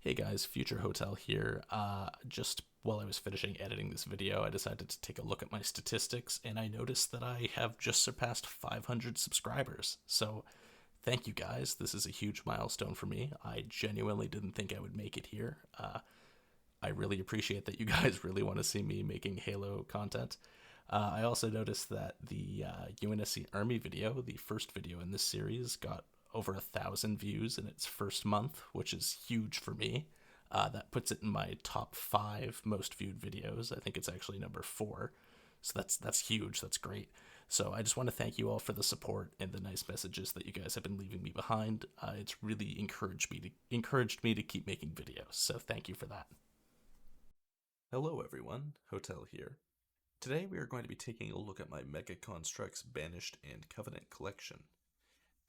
Hey guys, Future Hotel here. Just while I was finishing editing this video, I decided to take a look at my statistics and I noticed that I have just surpassed 500 subscribers. So, thank you guys. This is a huge milestone for me. I genuinely didn't think I would make it here. I really appreciate that you guys really want to see me making Halo content. I also noticed that the UNSC Army video, the first video in this series, got over 1,000 views in its first month, which is huge for me. That puts it in my top 5 most viewed videos. I think it's actually number 4. So that's huge. That's great. So I just want to thank you all for the support and the nice messages that you guys have been leaving me behind. It's really encouraged me to keep making videos. So thank you for that. Hello everyone, Hotel here. Today we are going to be taking a look at my Mega Construx Banished and Covenant collection.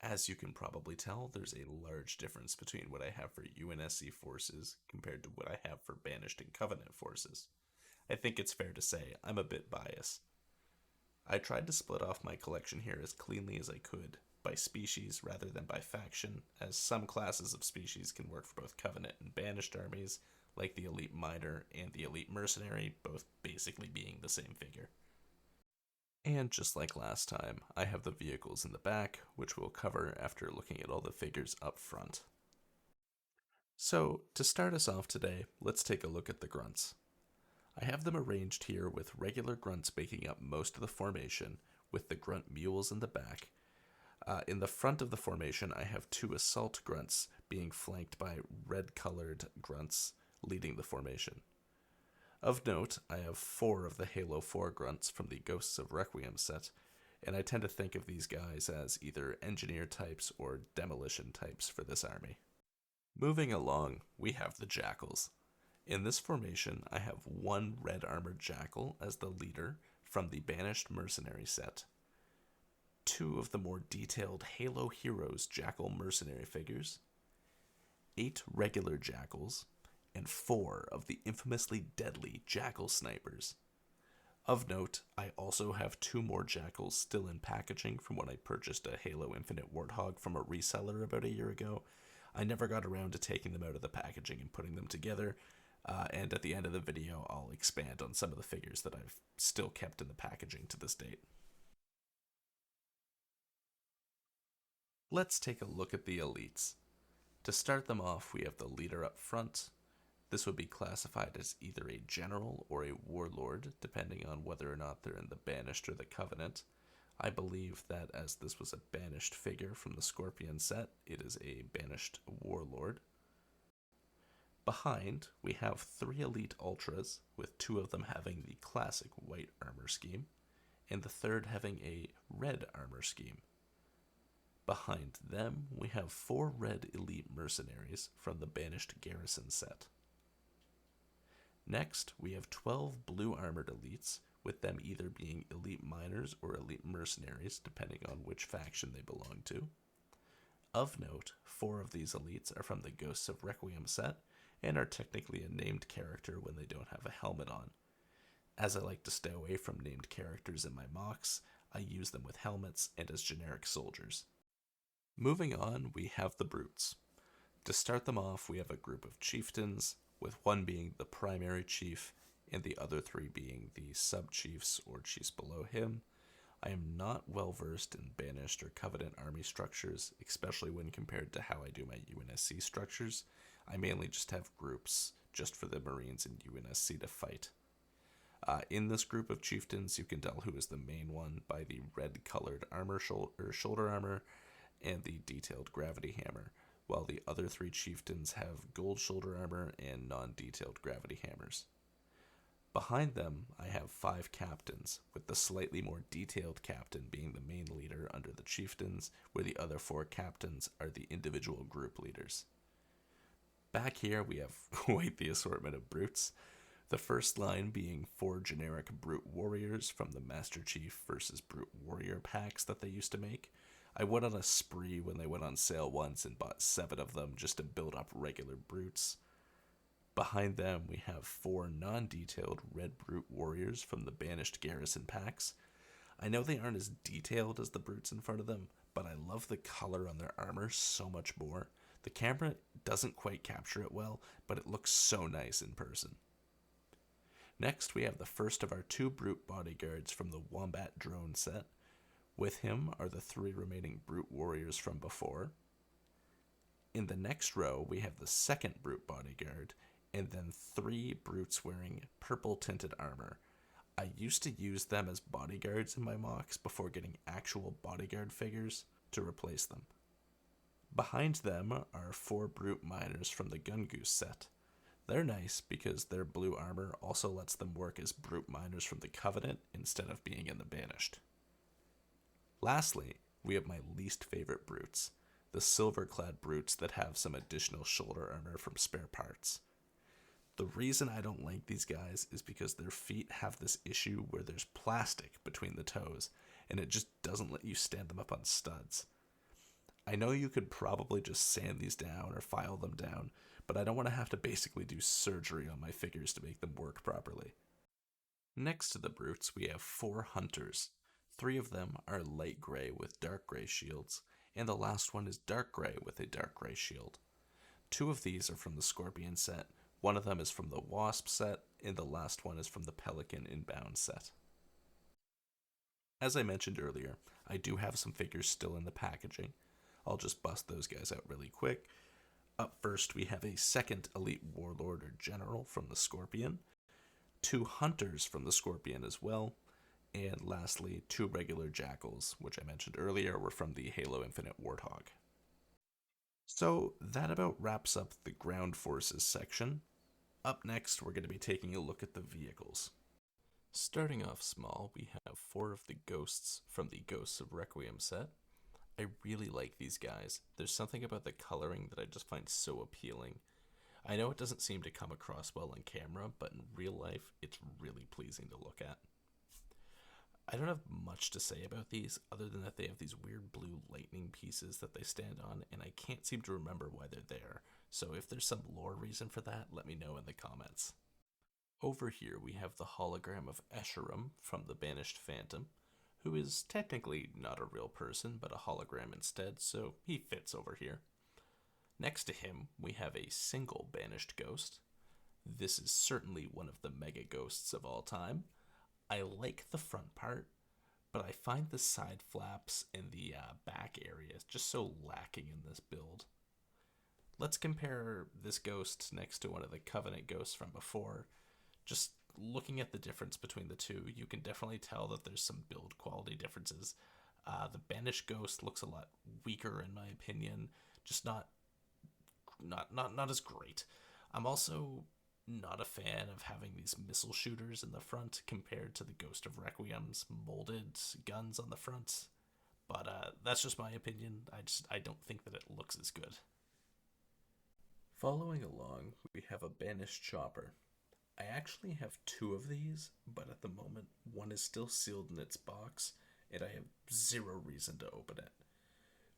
As you can probably tell, there's a large difference between what I have for UNSC forces compared to what I have for Banished and Covenant forces. I think it's fair to say I'm a bit biased. I tried to split off my collection here as cleanly as I could, by species rather than by faction, as some classes of species can work for both Covenant and Banished armies, like the Elite Miner and the Elite Mercenary, both basically being the same figure. And just like last time, I have the vehicles in the back, which we'll cover after looking at all the figures up front. So, to start us off today, let's take a look at the Grunts. I have them arranged here with regular Grunts making up most of the formation, with the Grunt Mules in the back. In the front of the formation, I have 2 Assault Grunts being flanked by red-colored Grunts leading the formation. Of note, I have 4 of the Halo 4 Grunts from the Ghosts of Requiem set, and I tend to think of these guys as either engineer types or demolition types for this army. Moving along, we have the Jackals. In this formation, I have 1 red armored Jackal as the leader from the Banished Mercenary set, 2 of the more detailed Halo Heroes Jackal Mercenary figures, 8 regular Jackals, and 4 of the infamously deadly Jackal Snipers. Of note, I also have 2 more Jackals still in packaging from when I purchased a Halo Infinite Warthog from a reseller about a year ago. I never got around to taking them out of the packaging and putting them together, and at the end of the video I'll expand on some of the figures that I've still kept in the packaging to this date. Let's take a look at the elites. To start them off, we have the leader up front. This would be classified as either a general or a warlord, depending on whether or not they're in the Banished or the Covenant. I believe that as this was a Banished figure from the Scorpion set, it is a Banished warlord. Behind, we have 3 elite ultras, with 2 of them having the classic white armor scheme, and the third having a red armor scheme. Behind them, we have 4 red elite mercenaries from the Banished Garrison set. Next, we have 12 blue armored elites, with them either being elite miners or elite mercenaries, depending on which faction they belong to. Of note, 4 of these elites are from the Ghosts of Requiem set, and are technically a named character when they don't have a helmet on. As I like to stay away from named characters in my mocks, I use them with helmets and as generic soldiers. Moving on, we have the Brutes. To start them off, we have a group of chieftains, with 1 being the primary chief, and the other 3 being the sub-chiefs or chiefs below him. I am not well versed in Banished or Covenant army structures, especially when compared to how I do my UNSC structures. I mainly just have groups, just for the Marines in UNSC to fight. In this group of chieftains, you can tell who is the main one by the red-colored armor shoulder armor and the detailed gravity hammer, while the other 3 chieftains have gold shoulder armor and non-detailed gravity hammers. Behind them, I have 5 captains, with the slightly more detailed captain being the main leader under the chieftains, where the other 4 captains are the individual group leaders. Back here, we have quite the assortment of brutes, the first line being 4 generic brute warriors from the Master Chief versus Brute Warrior packs that they used to make. I went on a spree when they went on sale once and bought 7 of them just to build up regular brutes. Behind them, we have 4 non-detailed red brute warriors from the Banished Garrison packs. I know they aren't as detailed as the brutes in front of them, but I love the color on their armor so much more. The camera doesn't quite capture it well, but it looks so nice in person. Next, we have the first of our 2 Brute bodyguards from the Wombat drone set. With him are the 3 remaining Brute warriors from before. In the next row, we have the second Brute bodyguard, and then 3 Brutes wearing purple tinted armor. I used to use them as bodyguards in my mocks before getting actual bodyguard figures to replace them. Behind them are 4 Brute miners from the Gun Goose set. They're nice because their blue armor also lets them work as Brute miners from the Covenant instead of being in the Banished. Lastly, we have my least favorite Brutes, the silver-clad Brutes that have some additional shoulder armor from spare parts. The reason I don't like these guys is because their feet have this issue where there's plastic between the toes, and it just doesn't let you stand them up on studs. I know you could probably just sand these down or file them down, but I don't want to have to basically do surgery on my figures to make them work properly. Next to the Brutes, we have 4 Hunters. 3 of them are light gray with dark gray shields, and the last one is dark gray with a dark gray shield. 2 of these are from the Scorpion set, one of them is from the Wasp set, and the last one is from the Pelican Inbound set. As I mentioned earlier, I do have some figures still in the packaging. I'll just bust those guys out really quick. Up first, we have a second Elite Warlord or General from the Scorpion, 2 Hunters from the Scorpion as well, and lastly, 2 regular Jackals, which I mentioned earlier were from the Halo Infinite Warthog. So that about wraps up the ground forces section. Up next, we're going to be taking a look at the vehicles. Starting off small, we have 4 of the Ghosts from the Ghosts of Requiem set. I really like these guys. There's something about the coloring that I just find so appealing. I know it doesn't seem to come across well on camera, but in real life, it's really pleasing to look at. I don't have much to say about these, other than that they have these weird blue lightning pieces that they stand on, and I can't seem to remember why they're there, so if there's some lore reason for that, let me know in the comments. Over here we have the hologram of Escharum from the Banished Phantom, who is technically not a real person, but a hologram instead, so he fits over here. Next to him, we have a single Banished Ghost. This is certainly one of the mega ghosts of all time. I like the front part, but I find the side flaps and the back area just so lacking in this build. Let's compare this ghost next to one of the Covenant ghosts from before. Just looking at the difference between the two, you can definitely tell that there's some build quality differences. The Banished ghost looks a lot weaker in my opinion, just not as great. I'm also not a fan of having these missile shooters in the front compared to the Ghost of Requiem's molded guns on the front. But that's just my opinion. I don't think that it looks as good. Following along, we have a Banished Chopper. I actually have 2 of these, but at the moment, one is still sealed in its box, and I have 0 reason to open it.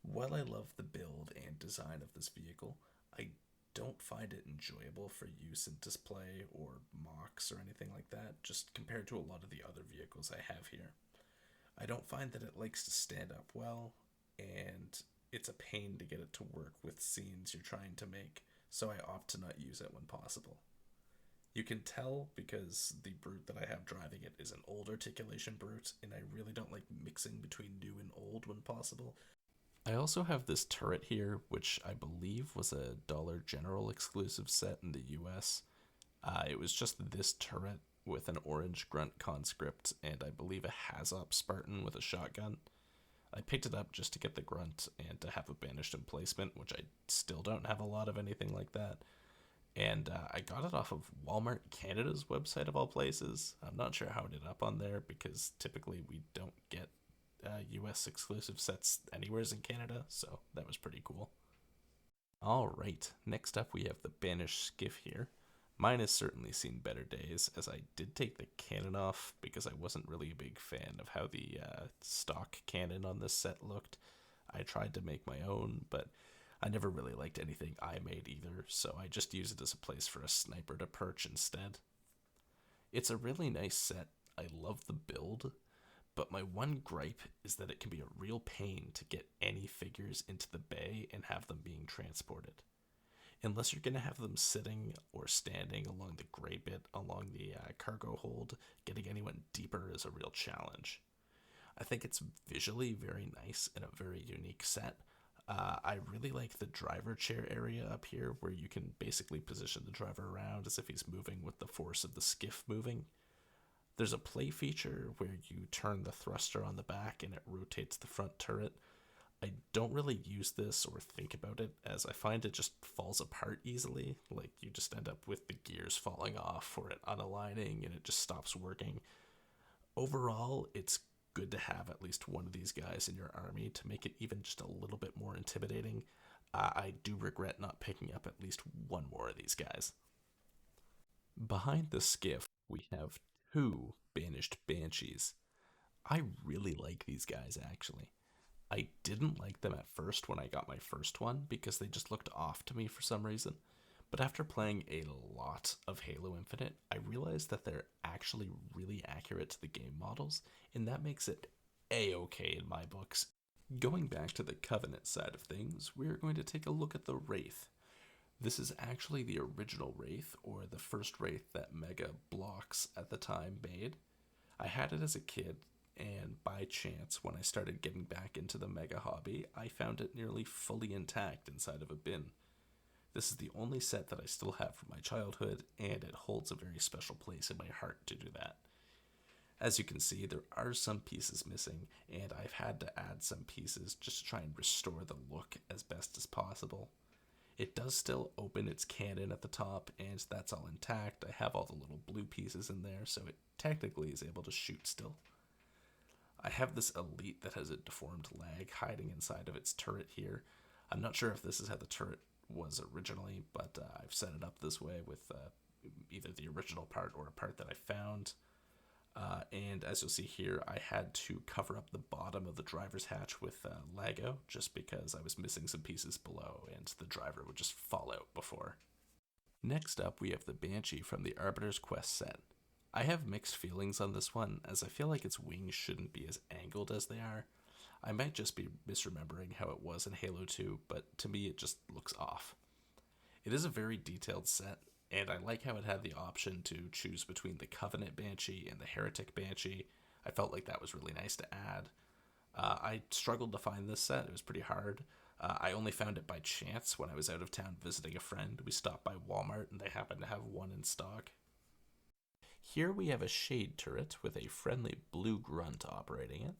While I love the build and design of this vehicle, I don't find it enjoyable for use in display or mocks or anything like that, just compared to a lot of the other vehicles I have here. I don't find that it likes to stand up well, and it's a pain to get it to work with scenes you're trying to make, so I opt to not use it when possible. You can tell because the Brute that I have driving it is an old articulation Brute, and I really don't like mixing between new and old when possible. I also have this turret here, which I believe was a Dollar General exclusive set in the US. It was just this turret with an orange Grunt conscript and I believe a Hazop Spartan with a shotgun. I picked it up just to get the Grunt and to have a Banished emplacement, which I still don't have a lot of anything like that. And I got it off of Walmart Canada's website of all places. I'm not sure how it ended up on there because typically we don't get US exclusive sets anywhere in Canada, so that was pretty cool. Alright, next up we have the Banished Skiff here. Mine has certainly seen better days, as I did take the cannon off because I wasn't really a big fan of how the stock cannon on this set looked. I tried to make my own, but I never really liked anything I made either, so I just use it as a place for a sniper to perch instead. It's a really nice set. I love the build, but my one gripe is that it can be a real pain to get any figures into the bay and have them being transported. Unless you're going to have them sitting or standing along the gray bit along the cargo hold, getting anyone deeper is a real challenge. I think it's visually very nice and a very unique set. I really like the driver chair area up here where you can basically position the driver around as if he's moving with the force of the skiff moving. There's a play feature where you turn the thruster on the back and it rotates the front turret. I don't really use this or think about it as I find it just falls apart easily. Like you just end up with the gears falling off or it unaligning and it just stops working. Overall, it's good to have at least one of these guys in your army to make it even just a little bit more intimidating. I do regret not picking up at least one more of these guys. Behind the skiff, we have two Banished Banshees. I really like these guys, actually. I didn't like them at first when I got my first one because they just looked off to me for some reason. But after playing a lot of Halo Infinite, I realized that they're actually really accurate to the game models, and that makes it a-okay in my books. Going back to the Covenant side of things, we're going to take a look at the Wraith. This is actually the original Wraith, or the first Wraith that Mega Blocks at the time made. I had it as a kid, and by chance, when I started getting back into the Mega hobby, I found it nearly fully intact inside of a bin. This is the only set that I still have from my childhood, and it holds a very special place in my heart to do that. As you can see, there are some pieces missing, and I've had to add some pieces just to try and restore the look as best as possible. It does still open its cannon at the top, and that's all intact. I have all the little blue pieces in there, so it technically is able to shoot still. I have this Elite that has a deformed leg hiding inside of its turret here. I'm not sure if this is how the turret was originally, but I've set it up this way with either the original part or a part that I found. And as you'll see here, I had to cover up the bottom of the driver's hatch with Lego just because I was missing some pieces below and the driver would just fall out before. Next up, we have the Banshee from the Arbiter's Quest set. I have mixed feelings on this one, as I feel like its wings shouldn't be as angled as they are. I might just be misremembering how it was in Halo 2, but to me it just looks off. It is a very detailed set, and I like how it had the option to choose between the Covenant Banshee and the Heretic Banshee. I felt like that was really nice to add. I struggled to find this set, it was pretty hard. I only found it by chance when I was out of town visiting a friend. We stopped by Walmart and they happened to have one in stock. Here we have a Shade turret with a friendly blue grunt operating it.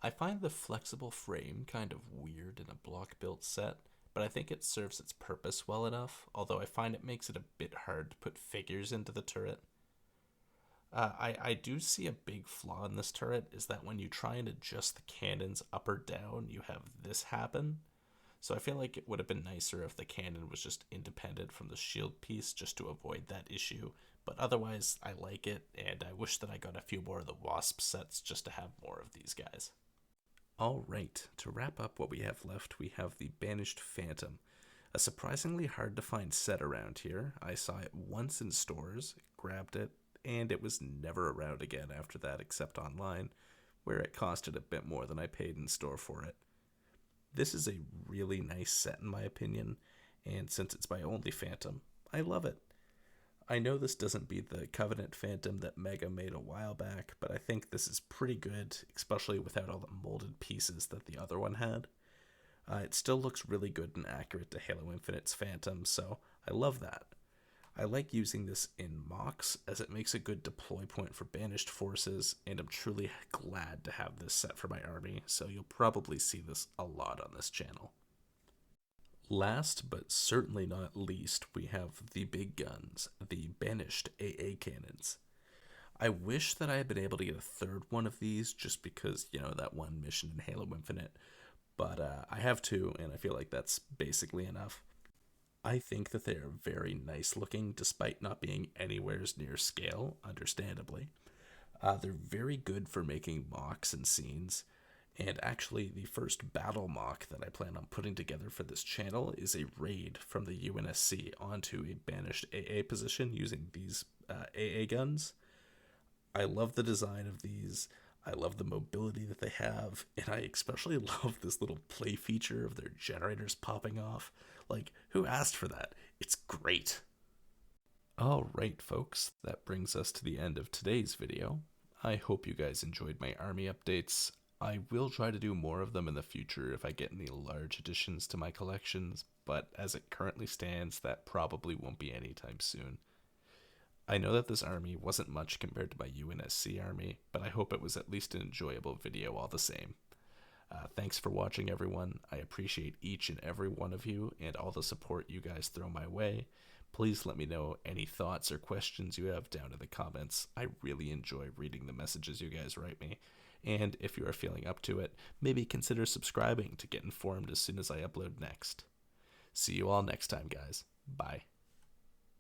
I find the flexible frame kind of weird in a block-built set, but I think it serves its purpose well enough, although I find it makes it a bit hard to put figures into the turret. I do see a big flaw in this turret, is that when you try and adjust the cannons up or down, you have this happen. So I feel like it would have been nicer if the cannon was just independent from the shield piece just to avoid that issue, but otherwise I like it, and I wish that I got a few more of the Wasp sets just to have more of these guys. Alright, to wrap up what we have left, we have the Banished Phantom. A surprisingly hard to find set around here. I saw it once in stores, grabbed it, and it was never around again after that except online, where it costed a bit more than I paid in store for it. This is a really nice set in my opinion, and since it's my only Phantom, I love it. I know this doesn't beat the Covenant Phantom that Mega made a while back, but I think this is pretty good, especially without all the molded pieces that the other one had. It still looks really good and accurate to Halo Infinite's Phantom, so I love that. I like using this in mocks, as it makes a good deploy point for banished forces, and I'm truly glad to have this set for my army, so you'll probably see this a lot on this channel. Last, but certainly not least, we have the big guns, the Banished AA cannons. I wish that I had been able to get a third one of these, just because, that one mission in Halo Infinite, but I have two, and I feel like that's basically enough. I think that they are very nice looking, despite not being anywhere near scale, understandably. They're very good for making mocks and scenes. And actually, the first battle mock that I plan on putting together for this channel is a raid from the UNSC onto a Banished AA position using these AA guns. I love the design of these. I love the mobility that they have, and I especially love this little play feature of their generators popping off. Like, who asked for that? It's great. Alright, folks, that brings us to the end of today's video. I hope you guys enjoyed my army updates. I will try to do more of them in the future if I get any large additions to my collections, but as it currently stands, that probably won't be anytime soon. I know that this army wasn't much compared to my UNSC army, but I hope it was at least an enjoyable video all the same. Thanks for watching, everyone. I appreciate each and every one of you and all the support you guys throw my way. Please let me know any thoughts or questions you have down in the comments. I really enjoy reading the messages you guys write me. And if you are feeling up to it, maybe consider subscribing to get informed as soon as I upload next. See you all next time, guys. Bye.